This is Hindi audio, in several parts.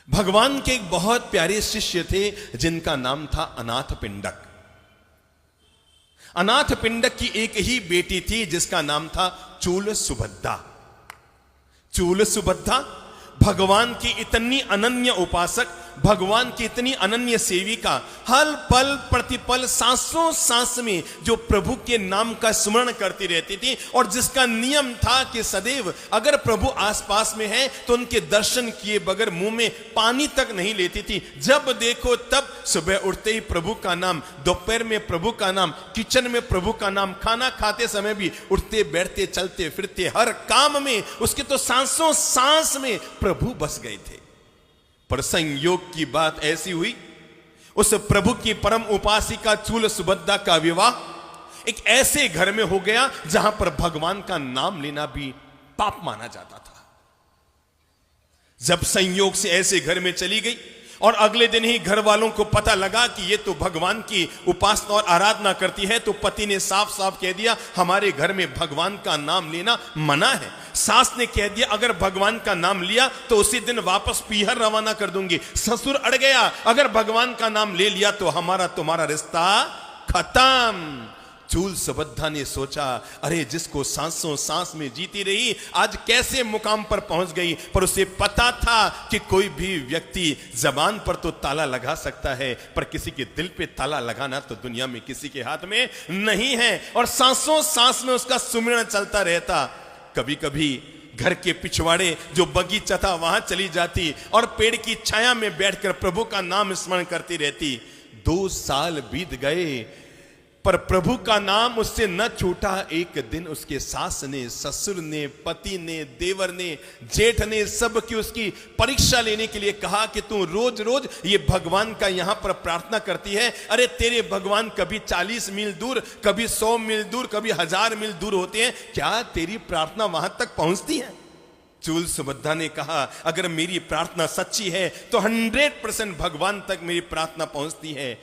भगवान के एक बहुत प्यारे शिष्य थे जिनका नाम था अनाथ पिंडक। अनाथ पिंडक की एक ही बेटी थी जिसका नाम था चूल सुभद्दा। चूल सुभद्दा भगवान की इतनी अनन्य उपासक, भगवान की इतनी अनन्य सेविका, हर पल प्रतिपल सांसों सांस में जो प्रभु के नाम का स्मरण करती रहती थी और जिसका नियम था कि सदैव अगर प्रभु आसपास में है तो उनके दर्शन किए बगैर मुंह में पानी तक नहीं लेती थी। जब देखो तब सुबह उठते ही प्रभु का नाम, दोपहर में प्रभु का नाम, किचन में प्रभु का नाम, खाना खाते समय भी, उठते बैठते चलते फिरते हर काम में उसके तो सांसों सांस में प्रभु बस गए थे। पर संयोग की बात ऐसी हुई, उस प्रभु की परम उपासिका चूल सुभद्दा का विवाह एक ऐसे घर में हो गया जहां पर भगवान का नाम लेना भी पाप माना जाता था। जब संयोग से ऐसे घर में चली गई और अगले दिन ही घर वालों को पता लगा कि ये तो भगवान की उपासना और आराधना करती है, तो पति ने साफ साफ कह दिया हमारे घर में भगवान का नाम लेना मना है। सास ने कह दिया अगर भगवान का नाम लिया तो उसी दिन वापस पीहर रवाना कर दूंगी। ससुर अड़ गया, अगर भगवान का नाम ले लिया तो हमारा तुम्हारा रिश्ता खत्म। चूल सुभद्दा ने सोचा अरे जिसको सांसों सांस में जीती रही आज कैसे मुकाम पर पहुंच गई। पर उसे पता था कि कोई भी व्यक्ति जबान पर तो ताला लगा सकता है पर किसी के दिल पे ताला लगाना तो दुनिया में किसी के हाथ में नहीं है। और सांसों सांस में उसका सुमिरन चलता रहता। कभी कभी घर के पिछवाड़े जो बगीचा था वहां चली जाती और पेड़ की छाया में बैठकर प्रभु का नाम स्मरण करती रहती। 2 साल बीत गए पर प्रभु का नाम उससे न छूटा। एक दिन उसके सास ने, ससुर ने, पति ने, देवर ने, जेठ ने सब की उसकी परीक्षा लेने के लिए कहा कि तू रोज रोज ये भगवान का यहां पर प्रार्थना करती है। अरे तेरे भगवान कभी 40 मील दूर, कभी 100 मील दूर, कभी 1000 मील दूर होते हैं, क्या तेरी प्रार्थना वहां तक पहुंचती है? चूल सुभद्दा ने कहा अगर मेरी प्रार्थना सच्ची है तो 100% भगवान तक मेरी प्रार्थना पहुंचती है।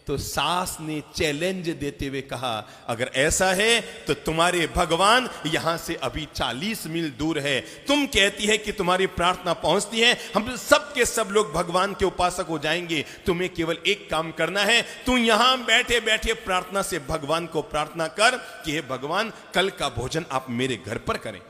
तो सास ने चैलेंज देते हुए कहा अगर ऐसा है तो तुम्हारे भगवान यहां से अभी 40 मील दूर है। तुम कहती है कि तुम्हारी प्रार्थना पहुंचती है, हम सब के सब लोग भगवान के उपासक हो जाएंगे। तुम्हें केवल एक काम करना है, तू यहां बैठे बैठे प्रार्थना से भगवान को प्रार्थना कर कि हे भगवान कल का भोजन आप मेरे घर पर करें।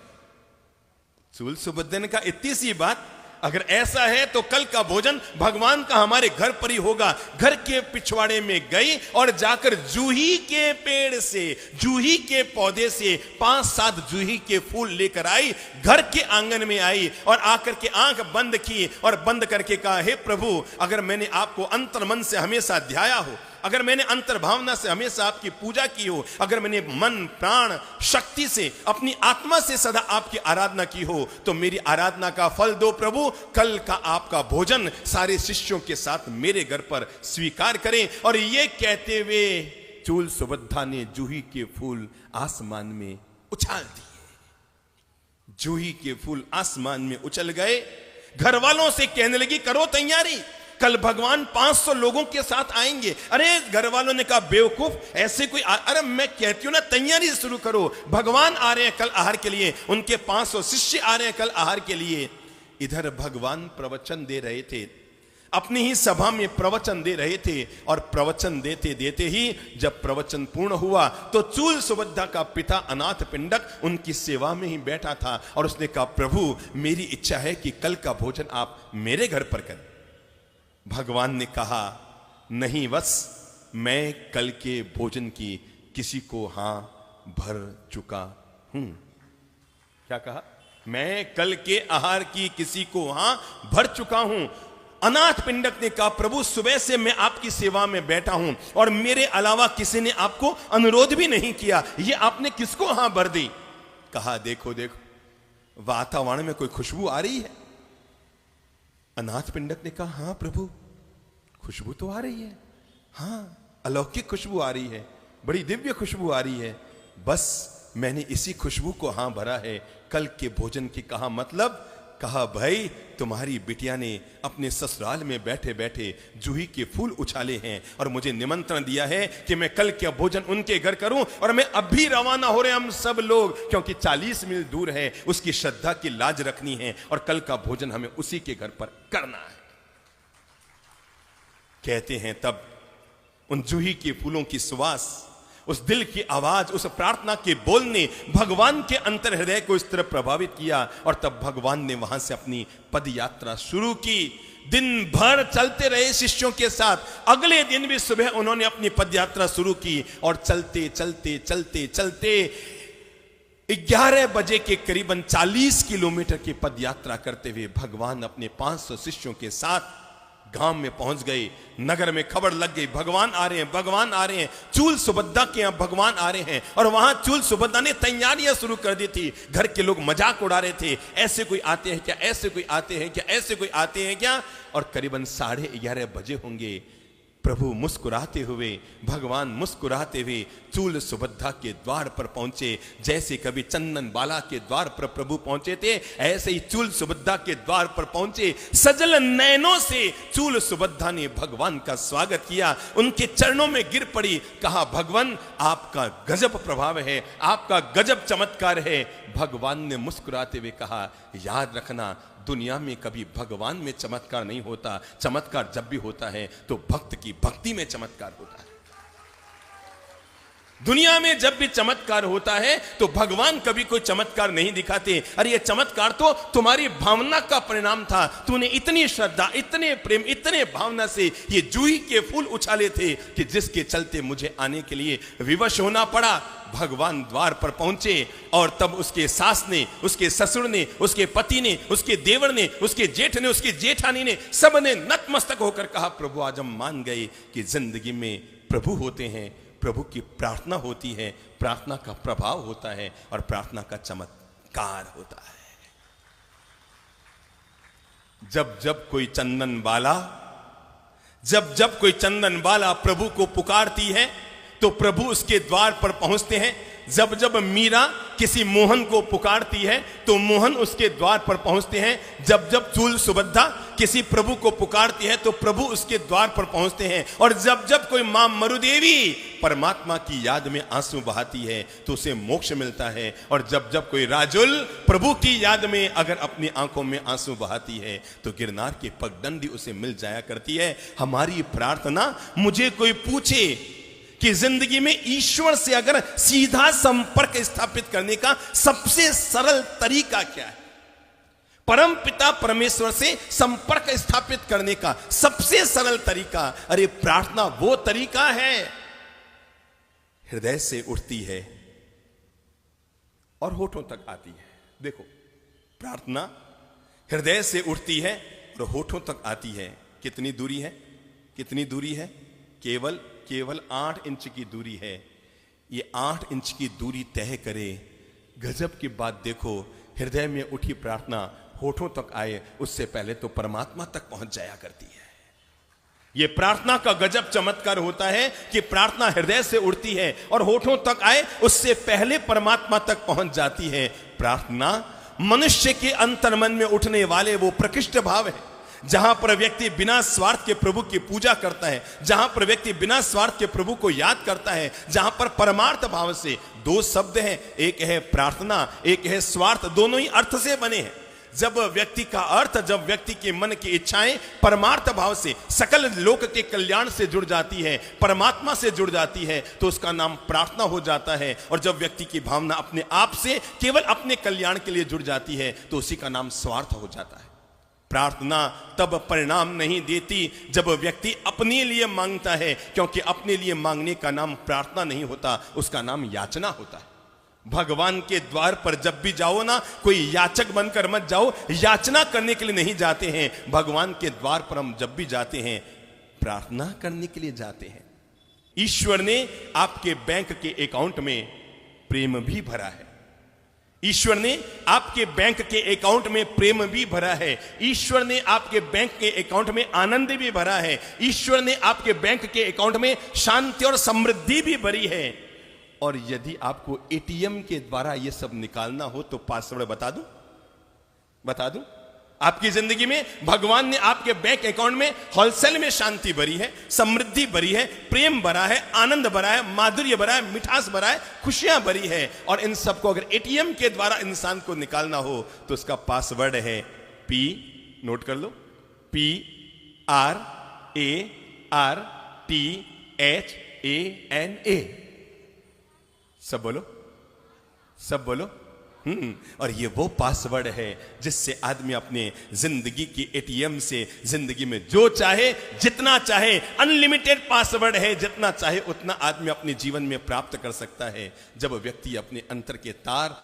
चूल सुभद्दा ने कहा इतनी सी बात, अगर ऐसा है तो कल का भोजन भगवान का हमारे घर पर ही होगा। घर के पिछवाड़े में गई और जाकर जूही के पेड़ से, जूही के पौधे से 5-7 जूही के फूल लेकर आई। घर के आंगन में आई और आकर के आंख बंद की और बंद करके कहा हे प्रभु अगर मैंने आपको अंतर्मन से हमेशा ध्याया हो, अगर मैंने अंतर्भावना से हमेशा आपकी पूजा की हो, अगर मैंने मन प्राण शक्ति से अपनी आत्मा से सदा आपकी आराधना की हो तो मेरी आराधना का फल दो प्रभु। कल का आपका भोजन सारे शिष्यों के साथ मेरे घर पर स्वीकार करें। और ये कहते हुए चूल सुभद्दा ने जूही के फूल आसमान में उछाल दिए। जूही के फूल आसमान में उछल गए। घर वालों से कहने लगी करो तैयारी, कल भगवान 500 लोगों के साथ आएंगे। अरे घर वालों ने कहा बेवकूफ, ऐसे कोई अरे मैं कहती हूं ना तैयारी शुरू करो, भगवान आ रहे हैं कल आहार के लिए, उनके 500 शिष्य आ रहे हैं कल आहार के लिए। इधर भगवान प्रवचन दे रहे थे, अपनी ही सभा में प्रवचन दे रहे थे और प्रवचन देते देते ही जब प्रवचन पूर्ण हुआ तो चूल सुभद्दा का पिता अनाथ पिंडक उनकी सेवा में ही बैठा था और उसने कहा प्रभु मेरी इच्छा है कि कल का भोजन आप मेरे घर पर करें। भगवान ने कहा नहीं बस मैं कल के भोजन की किसी को हां भर चुका हूं। क्या कहा? मैं कल के आहार की किसी को हां भर चुका हूं। अनाथ पिंडक ने कहा प्रभु सुबह से मैं आपकी सेवा में बैठा हूं और मेरे अलावा किसी ने आपको अनुरोध भी नहीं किया, ये आपने किसको हां भर दी? कहा देखो देखो वातावरण में कोई खुशबू आ रही है। अनाथ पिंडक ने कहा हां प्रभु खुशबू तो आ रही है, हां अलौकिक खुशबू आ रही है, बड़ी दिव्य खुशबू आ रही है। बस मैंने इसी खुशबू को हां भरा है। कल के भोजन की कहा मतलब? कहा भाई तुम्हारी बिटिया ने अपने ससुराल में बैठे बैठे जूही के फूल उछाले हैं और मुझे निमंत्रण दिया है कि मैं कल का भोजन उनके घर करूं और मैं अभी रवाना हो रहे हम सब लोग, क्योंकि 40 मील दूर है, उसकी श्रद्धा की लाज रखनी है और कल का भोजन हमें उसी के घर पर करना है। कहते हैं तब उन जूही के फूलों की सुवास, उस दिल की आवाज, उस प्रार्थना के बोल ने भगवान के अंतर हृदय को इस तरह प्रभावित किया और तब भगवान ने वहां से अपनी पद यात्रा शुरू की। दिन भर चलते रहे शिष्यों के साथ। अगले दिन भी सुबह उन्होंने अपनी पद यात्रा शुरू की और चलते चलते चलते चलते 11 बजे के करीबन 40 किलोमीटर की पद यात्रा करते हुए भगवान अपने 500 शिष्यों के साथ गांव में पहुंच गए। नगर में खबर लग गई, भगवान आ रहे हैं, भगवान आ रहे हैं। चूल सुभद्दा के यहां भगवान आ रहे हैं। और वहां चूल सुभद्दा ने तैयारियां शुरू कर दी थी। घर के लोग मजाक उड़ा रहे थे, ऐसे कोई आते हैं क्या, ऐसे कोई आते हैं क्या, ऐसे कोई आते हैं क्या। और करीबन 11:30 बजे होंगे। प्रभु मुस्कुराते हुए, भगवान मुस्कुराते हुए चूल सुभद्दा के द्वार पर पहुंचे। जैसे कभी चंदन बाला के द्वार पर प्रभु पहुंचे थे, ऐसे ही चूल सुभद्दा के द्वार पर पहुंचे। सजल नैनों से चूल सुभद्दा ने भगवान का स्वागत किया, उनके चरणों में गिर पड़ी। कहा, भगवान आपका गजब प्रभाव है, आपका गजब चमत्कार है। भगवान ने मुस्कुराते हुए कहा, याद रखना, दुनिया में कभी भगवान में चमत्कार नहीं होता। चमत्कार जब भी होता है तो भक्त की भक्ति में चमत्कार होता है। दुनिया में जब भी चमत्कार होता है तो भगवान कभी कोई चमत्कार नहीं दिखाते। अरे ये चमत्कार तो तुम्हारी भावना का परिणाम था। तूने इतनी श्रद्धा, इतने प्रेम, इतने भावना से ये जूही के फूल उछाले थे कि जिसके चलते मुझे आने के लिए विवश होना पड़ा। भगवान द्वार पर पहुंचे और तब उसके सास ने, उसके ससुर ने, उसके पति ने, उसके देवर ने, उसके जेठ ने, उसकी जेठानी ने, सब ने नतमस्तक होकर कहा, प्रभु आज हम मान गए कि जिंदगी में प्रभु होते हैं, प्रभु की प्रार्थना होती है, प्रार्थना का प्रभाव होता है और प्रार्थना का चमत्कार होता है। जब जब कोई चंदन बाला प्रभु को पुकारती है तो प्रभु उसके द्वार पर पहुंचते हैं। जब जब मीरा किसी मोहन को पुकारती है तो मोहन उसके द्वार पर पहुंचते हैं। जब जब चूल सुभद्दा किसी प्रभु को पुकारती है तो प्रभु उसके द्वार पर पहुंचते हैं। और जब जब कोई मां मरुदेवी परमात्मा की याद में आंसू बहाती है तो उसे मोक्ष मिलता है। और जब जब कोई राजुल प्रभु की याद में अगर अपनी आंखों में आंसू बहाती है तो गिरनार की पगडंडी उसे मिल जाया करती है। हमारी प्रार्थना, मुझे कोई पूछे कि जिंदगी में ईश्वर से अगर सीधा संपर्क स्थापित करने का सबसे सरल तरीका क्या है, परम पिता परमेश्वर से संपर्क स्थापित करने का सबसे सरल तरीका, अरे प्रार्थना वो तरीका है। हृदय से उठती है और होठों तक आती है। देखो, प्रार्थना हृदय से उठती है और होठों तक आती है। कितनी दूरी है, कितनी दूरी है? केवल 8 इंच की दूरी है। ये 8 इंच की दूरी तय करे। गजब की बात देखो, हृदय में उठी प्रार्थना होठों तक आए उससे पहले तो परमात्मा तक पहुंच जाया करती है। ये प्रार्थना का गजब चमत्कार होता है कि प्रार्थना हृदय से उठती है और होठों तक आए उससे पहले परमात्मा तक पहुंच जाती है। प्रार्थना मनुष्य के अंतर्मन में उठने वाले वो प्रकृष्ट भाव है, जहां पर व्यक्ति बिना स्वार्थ के प्रभु की पूजा करता है, जहां पर व्यक्ति बिना स्वार्थ के प्रभु को याद करता है, जहां पर परमार्थ भाव से, 2 शब्द हैं, एक है प्रार्थना, एक है स्वार्थ, दोनों ही अर्थ से बने हैं। जब व्यक्ति का अर्थ, जब व्यक्ति के मन की इच्छाएं परमार्थ भाव से, सकल लोक के कल्याण से जुड़ जाती है, परमात्मा से जुड़ जाती है, तो उसका नाम प्रार्थना हो जाता है। और जब व्यक्ति की भावना अपने आप से केवल अपने कल्याण के लिए जुड़ जाती है तो उसी का नाम स्वार्थ हो जाता है। प्रार्थना तब परिणाम नहीं देती जब व्यक्ति अपने लिए मांगता है, क्योंकि अपने लिए मांगने का नाम प्रार्थना नहीं होता, उसका नाम याचना होता है। भगवान के द्वार पर जब भी जाओ ना, कोई याचक बनकर मत जाओ, याचना करने के लिए नहीं जाते हैं। भगवान के द्वार पर हम जब भी जाते हैं प्रार्थना करने के लिए जाते हैं। ईश्वर ने आपके बैंक के अकाउंट में प्रेम भी भरा है, ईश्वर ने आपके बैंक के अकाउंट में प्रेम भी भरा है, ईश्वर ने आपके बैंक के अकाउंट में आनंद भी भरा है, ईश्वर ने आपके बैंक के अकाउंट में शांति और समृद्धि भी भरी है। और यदि आपको एटीएम के द्वारा यह सब निकालना हो तो पासवर्ड बता दूं? आपकी जिंदगी में भगवान ने आपके बैंक अकाउंट में होलसेल में शांति भरी है, समृद्धि भरी है, प्रेम भरा है, आनंद भरा है, माधुर्य भरा है, मिठास भरा है, खुशियां भरी है। और इन सबको अगर एटीएम के द्वारा इंसान को निकालना हो तो उसका पासवर्ड है P, नोट कर लो, PRATH RTHANA। सब बोलो, सब बोलो। और ये वो पासवर्ड है जिससे आदमी अपने जिंदगी की एटीएम से जिंदगी में जो चाहे जितना चाहे, अनलिमिटेड पासवर्ड है, जितना चाहे उतना आदमी अपने जीवन में प्राप्त कर सकता है जब व्यक्ति अपने अंतर के तार